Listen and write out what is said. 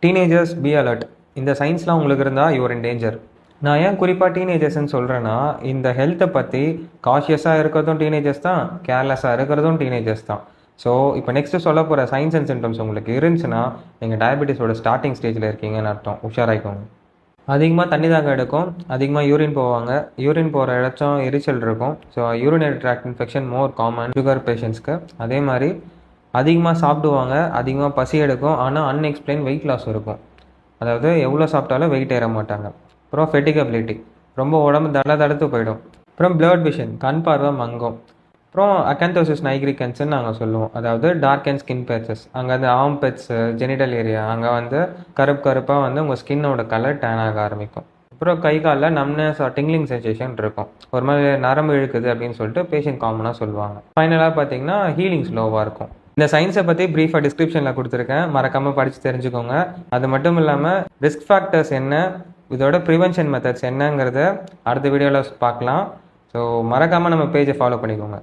Teenagers be alert. இந்த சைன்ஸ்லாம் உங்களுக்கு இருந்தால் யூஆர் இன் டேஞ்சர். நான் ஏன் குறிப்பாக டீனேஜர்ஸ்ன்னு சொல்கிறேன்னா, இந்த ஹெல்த்தை பற்றி காஷியஸாக இருக்கிறதும் டீனேஜர்ஸ் தான், கேர்லெஸ்ஸாக இருக்கிறதும் டீனேஜர்ஸ் தான். ஸோ இப்போ நெக்ஸ்ட்டு சொல்ல போகிற சைன்ஸ் அண்ட் சிம்டம்ஸ் உங்களுக்கு இருந்துச்சுன்னா நீங்கள் டயபெட்டிஸோட ஸ்டார்டிங் ஸ்டேஜில் இருக்கீங்கன்னு அர்த்தம். உஷாராயிக்கோங்க. அதிகமாக தண்ணி தாங்க எடுக்கும், அதிகமாக யூரின் போவாங்க, யூரின் போகிற இடச்சும் எரிச்சல் இருக்கும். So urinary tract infection more common sugar பேஷண்ட்ஸ்க்கு. அதே மாதிரி அதிகமாக சாப்பிடுவாங்க, அதிகமாக பசி எடுக்கும், ஆனால் அன்எக்ஸ்பிளைன் வெயிட் லாஸ் இருக்கும். அதாவது எவ்வளோ சாப்பிட்டாலும் வெயிட் ஏற மாட்டாங்க. அப்புறம் ஃபெட்டிகபிலிட்டி, ரொம்ப உடம்பு தடுத்து போயிடும். அப்புறம் பிளர்ட் விஷன், கண் பார்வை மங்கும். அப்புறம் அக்கந்தோசிஸ் நைக்ரிகன்ஸ்ன்னு நாங்கள் சொல்லுவோம். அதாவது டார்க் அண்ட் ஸ்கின் பேச்சஸ், அங்கே வந்து ஆம்பெட்ஸு ஜெனிடல் ஏரியா அங்கே வந்து கருப்பாக வந்து உங்கள் ஸ்கின்னோட கலர் டேன் ஆக ஆரம்பிக்கும். அப்புறம் கை காலில் நம்னஸ் டிங்லிங் சென்சேஷன் இருக்கும். ஒரு மாதிரி நரம்பு இழுக்குது அப்படின்னு சொல்லிட்டு பேஷண்ட் காமனாக சொல்லுவாங்க. ஃபைனலாக பார்த்தீங்கன்னா ஹீலிங் ஸ்லோவாக இருக்கும். இந்த சயின்ஸை பற்றி ப்ரீஃபாக டிஸ்கிரிப்ஷனில் கொடுத்துருக்கேன், மறக்காமல் படித்து தெரிஞ்சுக்கோங்க. அது மட்டும் இல்லாமல் ரிஸ்க் ஃபேக்டர்ஸ் என்ன, இதோட ப்ரிவென்ஷன் மெத்தட்ஸ் என்னங்கிறத அடுத்த வீடியோவில் பார்க்கலாம். ஸோ மறக்காமல் நம்ம பேஜை ஃபாலோ பண்ணிக்கோங்க.